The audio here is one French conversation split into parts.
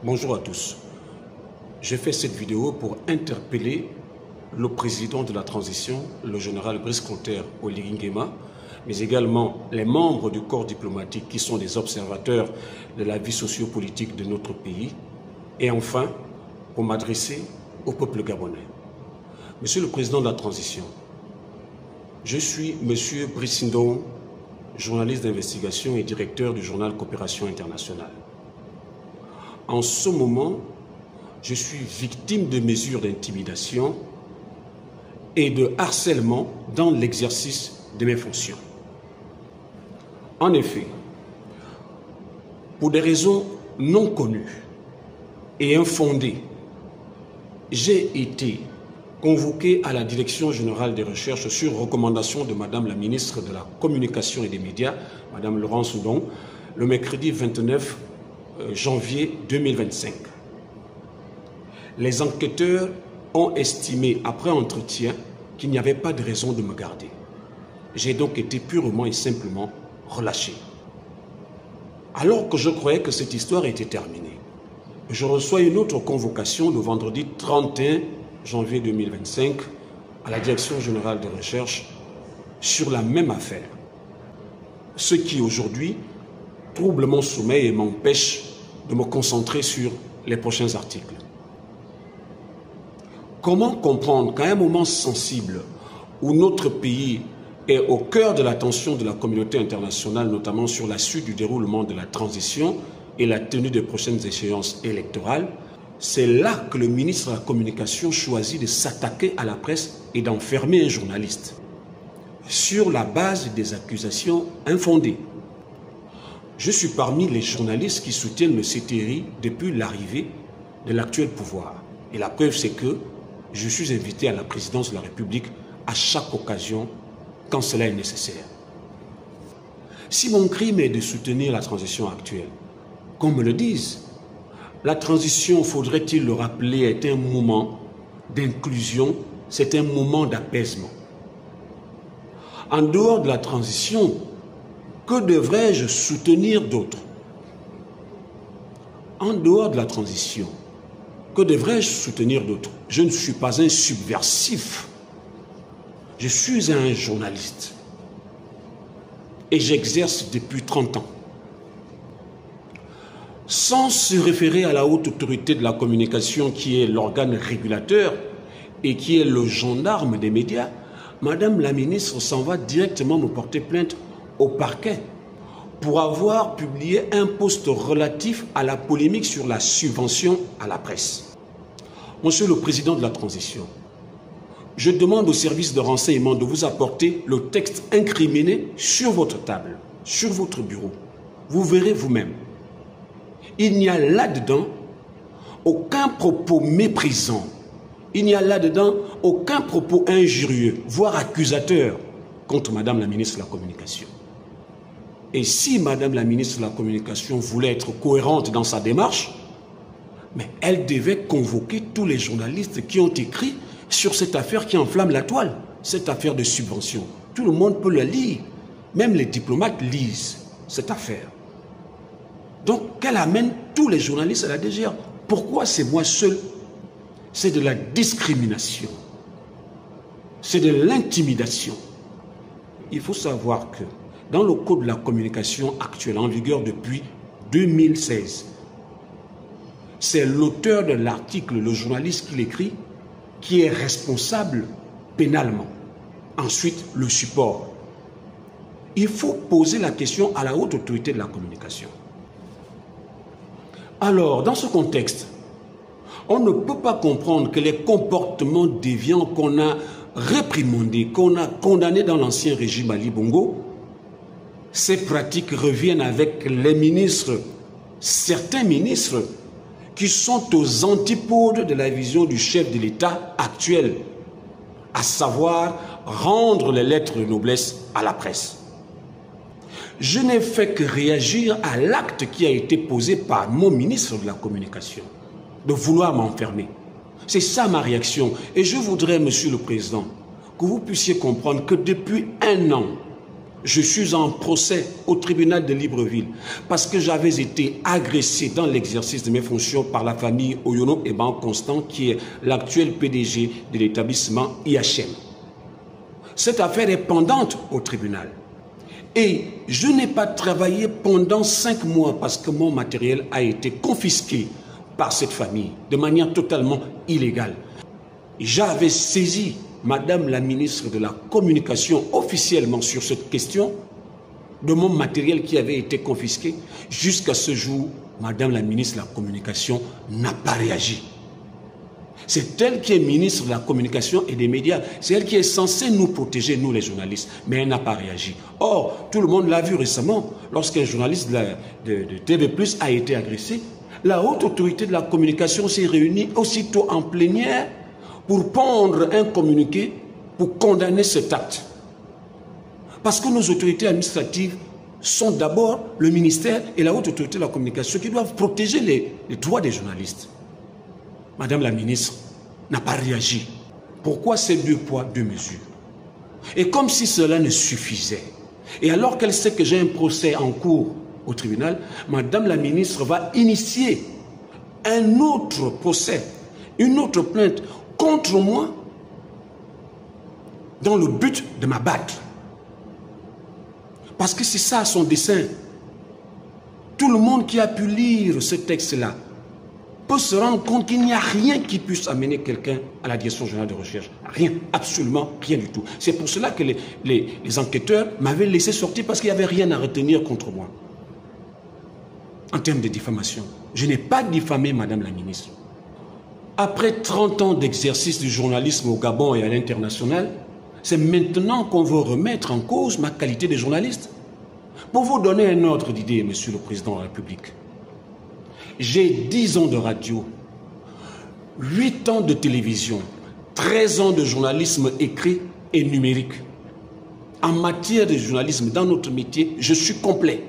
Bonjour à tous. J'ai fait cette vidéo pour interpeller le président de la transition, le général Brice Clotaire Oligui Nguema, mais également les membres du corps diplomatique qui sont des observateurs de la vie sociopolitique de notre pays. Et enfin, pour m'adresser au peuple gabonais. Monsieur le président de la transition, je suis Monsieur Brice Ndong, journaliste d'investigation et directeur du journal Coopération Internationale. En ce moment, je suis victime de mesures d'intimidation et de harcèlement dans l'exercice de mes fonctions. En effet, pour des raisons non connues et infondées, j'ai été convoqué à la Direction générale des recherches sur recommandation de Madame la ministre de la Communication et des Médias, Madame Laurence Ndong, le mercredi 29 janvier 2025. Les enquêteurs ont estimé, après entretien, qu'il n'y avait pas de raison de me garder. J'ai donc été purement et simplement relâché. Alors que je croyais que cette histoire était terminée, je reçois une autre convocation le vendredi 31 janvier 2025 à la Direction générale de recherche sur la même affaire. Ce qui aujourd'hui trouble mon sommeil et m'empêche de me concentrer sur les prochains articles. Comment comprendre qu'à un moment sensible où notre pays est au cœur de l'attention de la communauté internationale, notamment sur la suite du déroulement de la transition et la tenue des prochaines échéances électorales, c'est là que le ministre de la Communication choisit de s'attaquer à la presse et d'enfermer un journaliste sur la base des accusations infondées. Je suis parmi les journalistes qui soutiennent le CTRI depuis l'arrivée de l'actuel pouvoir. Et la preuve, c'est que je suis invité à la présidence de la République à chaque occasion quand cela est nécessaire. Si mon crime est de soutenir la transition actuelle, qu'on me le dise, la transition, faudrait-il le rappeler, est un moment d'inclusion, c'est un moment d'apaisement. En dehors de la transition, que devrais-je soutenir d'autre? En dehors de la transition, que devrais-je soutenir d'autre? Je ne suis pas un subversif. Je suis un journaliste. Et j'exerce depuis 30 ans. Sans se référer à la haute autorité de la communication qui est l'organe régulateur et qui est le gendarme des médias, Madame la ministre s'en va directement me porter plainte au parquet pour avoir publié un post relatif à la polémique sur la subvention à la presse. Monsieur le président de la transition, je demande au service de renseignement de vous apporter le texte incriminé sur votre table, sur votre bureau. Vous verrez vous-même. Il n'y a là-dedans aucun propos méprisant. Il n'y a là-dedans aucun propos injurieux, voire accusateur contre Madame la ministre de la Communication. Et si Madame la ministre de la Communication voulait être cohérente dans sa démarche, mais elle devait convoquer tous les journalistes qui ont écrit sur cette affaire qui enflamme la toile, cette affaire de subvention. Tout le monde peut la lire, même les diplomates lisent cette affaire. Donc qu'elle amène tous les journalistes à la DGR. Pourquoi c'est moi seul? C'est de la discrimination, c'est de l'intimidation. Il faut savoir que dans le code de la communication actuel en vigueur depuis 2016, c'est l'auteur de l'article, le journaliste qui l'écrit, qui est responsable pénalement. Ensuite, le support. Il faut poser la question à la haute autorité de la communication. Alors, dans ce contexte, on ne peut pas comprendre que les comportements déviants qu'on a réprimandés, qu'on a condamnés dans l'ancien régime Ali Bongo, ces pratiques reviennent avec les ministres, certains ministres, qui sont aux antipodes de la vision du chef de l'État actuel, à savoir rendre les lettres de noblesse à la presse. Je n'ai fait que réagir à l'acte qui a été posé par mon ministre de la Communication, de vouloir m'enfermer. C'est ça ma réaction. Et je voudrais, Monsieur le Président, que vous puissiez comprendre que depuis 1 an, je suis en procès au tribunal de Libreville parce que j'avais été agressé dans l'exercice de mes fonctions par la famille Oyono et Ban Constant, qui est l'actuel PDG de l'établissement IHM. Cette affaire est pendante au tribunal. Et je n'ai pas travaillé pendant 5 mois parce que mon matériel a été confisqué par cette famille de manière totalement illégale. J'avais saisi Madame la ministre de la Communication officiellement sur cette question de mon matériel qui avait été confisqué. Jusqu'à ce jour, Madame la ministre de la Communication n'a pas réagi. C'est elle qui est ministre de la Communication et des médias. C'est elle qui est censée nous protéger, nous les journalistes. Mais elle n'a pas réagi. Or, tout le monde l'a vu récemment, lorsqu'un journaliste de TV+, a été agressé. La haute autorité de la communication s'est réunie aussitôt en plénière pour pondre un communiqué pour condamner cet acte. Parce que nos autorités administratives sont d'abord le ministère et la haute autorité de la communication qui doivent protéger les droits des journalistes. Madame la ministre n'a pas réagi. Pourquoi ces 2 poids, 2 mesures? Et comme si cela ne suffisait, et alors qu'elle sait que j'ai un procès en cours au tribunal, Madame la ministre va initier un autre procès, une autre plainte contre moi dans le but de m'abattre. Parce que c'est ça son dessein. Tout le monde qui a pu lire ce texte-là peut se rendre compte qu'il n'y a rien qui puisse amener quelqu'un à la direction générale de recherche. Rien, absolument rien du tout. C'est pour cela que les enquêteurs m'avaient laissé sortir parce qu'il n'y avait rien à retenir contre moi. En termes de diffamation, je n'ai pas diffamé Madame la ministre. Après 30 ans d'exercice du journalisme au Gabon et à l'international, c'est maintenant qu'on veut remettre en cause ma qualité de journaliste. Pour vous donner un ordre d'idée, Monsieur le Président de la République, j'ai 10 ans de radio, 8 ans de télévision, 13 ans de journalisme écrit et numérique. En matière de journalisme, dans notre métier, je suis complet.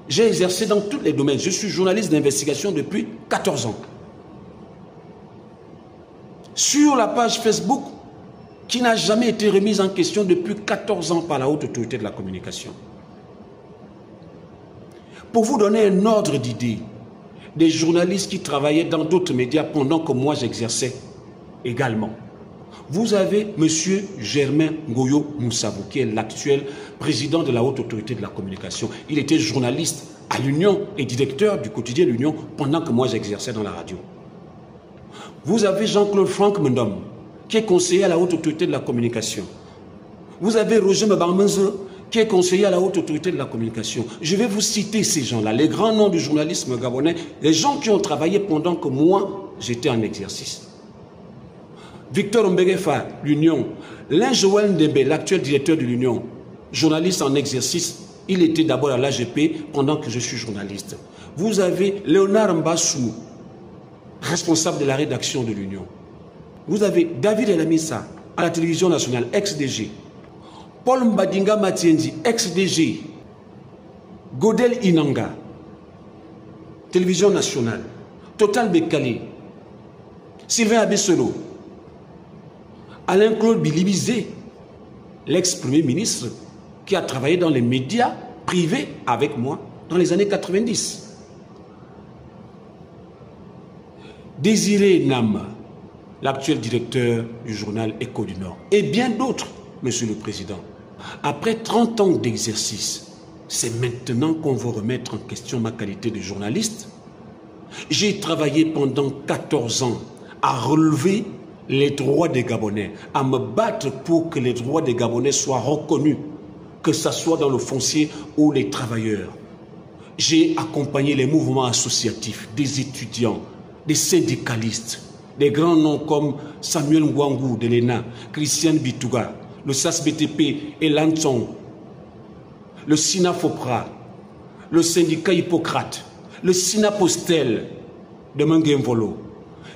J'ai exercé dans tous les domaines. Je suis journaliste d'investigation depuis 14 ans. Sur la page Facebook, qui n'a jamais été remise en question depuis 14 ans par la haute autorité de la communication. Pour vous donner un ordre d'idée, des journalistes qui travaillaient dans d'autres médias pendant que moi j'exerçais également. Vous avez M. Germain Ngoyo Moussabou, qui est l'actuel président de la haute autorité de la communication. Il était journaliste à l'Union et directeur du quotidien L'Union pendant que moi j'exerçais dans la radio. Vous avez Jean-Claude Franck Mendom, qui est conseiller à la haute autorité de la communication. Vous avez Roger Mbarmenze, qui est conseiller à la haute autorité de la communication. Je vais vous citer ces gens-là, les grands noms du journalisme gabonais, les gens qui ont travaillé pendant que moi, j'étais en exercice. Victor Mbegefa, l'Union. Lin Joël Ndembe, l'actuel directeur de l'Union, journaliste en exercice. Il était d'abord à l'AGP pendant que je suis journaliste. Vous avez Léonard Mbassou, responsable de la rédaction de l'Union. Vous avez David Elamissa, à la télévision nationale, ex-DG. Paul Mbadinga Matienzi, ex-DG. Godel Inanga, télévision nationale. Total Bekale. Sylvain Abesselo. Alain-Claude Bilibizé, l'ex-premier ministre, qui a travaillé dans les médias privés avec moi dans les années 90. Désiré Nam, l'actuel directeur du journal Écho du Nord, et bien d'autres, Monsieur le Président. Après 30 ans d'exercice, c'est maintenant qu'on veut remettre en question ma qualité de journaliste. J'ai travaillé pendant 14 ans à relever les droits des Gabonais, à me battre pour que les droits des Gabonais soient reconnus, que ce soit dans le foncier ou les travailleurs. J'ai accompagné les mouvements associatifs, des étudiants, des syndicalistes, des grands noms comme Samuel Ngwangou de l'ENA, Christian Bitouga, le SAS-BTP et l'Anton, le SINAFOPRA, le syndicat Hippocrate, le SINAPOSTEL de Mengenvolo.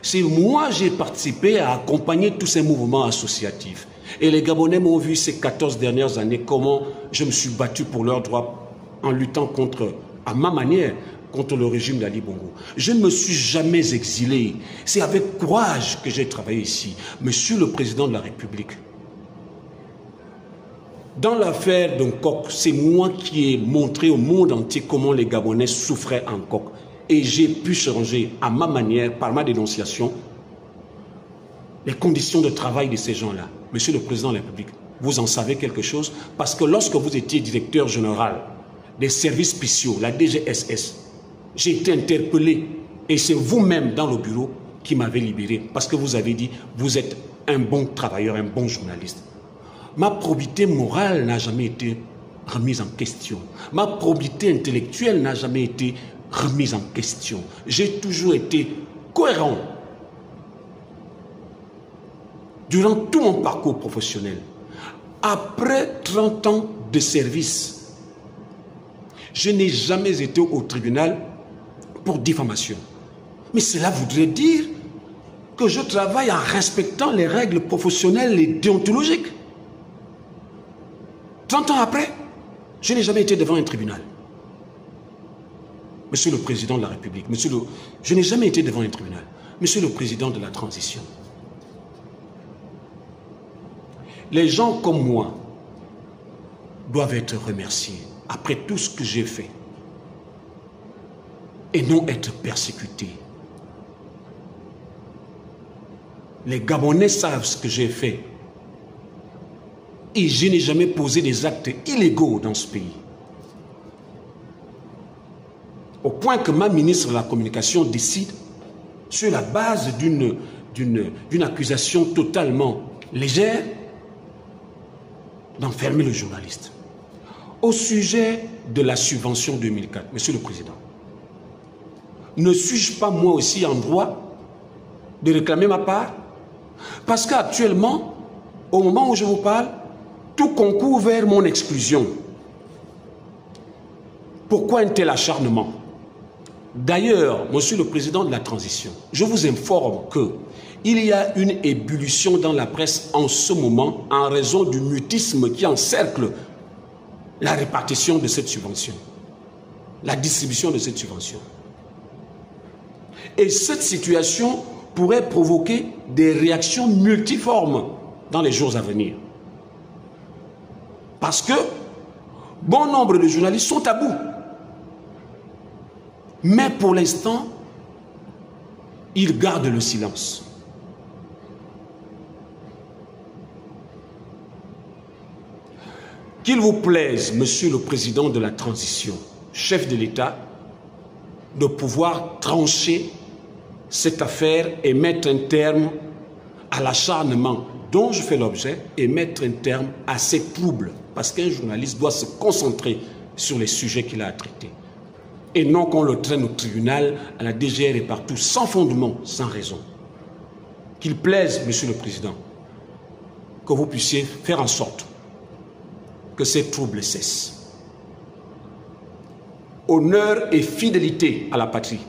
C'est moi j'ai participé à accompagner tous ces mouvements associatifs. Et les Gabonais m'ont vu ces 14 dernières années comment je me suis battu pour leurs droits en luttant contre, à ma manière, contre le régime d'Ali Bongo. Je ne me suis jamais exilé. C'est avec courage que j'ai travaillé ici. Monsieur le Président de la République, Dans l'affaire d'un coq, c'est moi qui ai montré au monde entier comment les Gabonais souffraient en coq. Et j'ai pu changer à ma manière, par ma dénonciation, les conditions de travail de ces gens-là. Monsieur le Président de la République, vous en savez quelque chose? Parce que lorsque vous étiez directeur général des services spéciaux, la DGSS, j'ai été interpellé et c'est vous-même dans le bureau qui m'avez libéré parce que vous avez dit, vous êtes un bon travailleur, un bon journaliste. Ma probité morale n'a jamais été remise en question. Ma probité intellectuelle n'a jamais été remise en question. J'ai toujours été cohérent. Durant tout mon parcours professionnel, après 30 ans de service, je n'ai jamais été au tribunal pour diffamation. Mais cela voudrait dire que je travaille en respectant les règles professionnelles et déontologiques. 30 ans après, je n'ai jamais été devant un tribunal. Monsieur le Président de la République, je n'ai jamais été devant un tribunal. Monsieur le Président de la Transition, les gens comme moi doivent être remerciés après tout ce que j'ai fait et non être persécutés. Les Gabonais savent ce que j'ai fait et je n'ai jamais posé des actes illégaux dans ce pays. Au point que ma ministre de la Communication décide, sur la base d'une accusation totalement légère, d'enfermer le journaliste. Au sujet de la subvention 2004, Monsieur le Président, ne suis-je pas moi aussi en droit de réclamer ma part? Parce qu'actuellement, au moment où je vous parle, tout concourt vers mon exclusion. Pourquoi un tel acharnement? D'ailleurs, Monsieur le Président de la Transition, je vous informe qu'il y a une ébullition dans la presse en ce moment en raison du mutisme qui encercle la répartition de cette subvention, la distribution de cette subvention. Et cette situation pourrait provoquer des réactions multiformes dans les jours à venir. Parce que bon nombre de journalistes sont à bout. Mais pour l'instant, ils gardent le silence. Qu'il vous plaise, Monsieur le Président de la Transition, chef de l'État, de pouvoir trancher cette affaire et mettre un terme à l'acharnement dont je fais l'objet et mettre un terme à ces troubles. Parce qu'un journaliste doit se concentrer sur les sujets qu'il a à traiter. Et non qu'on le traîne au tribunal, à la DGR et partout, sans fondement, sans raison. Qu'il plaise, Monsieur le Président, que vous puissiez faire en sorte que ces troubles cessent. Honneur et fidélité à la patrie.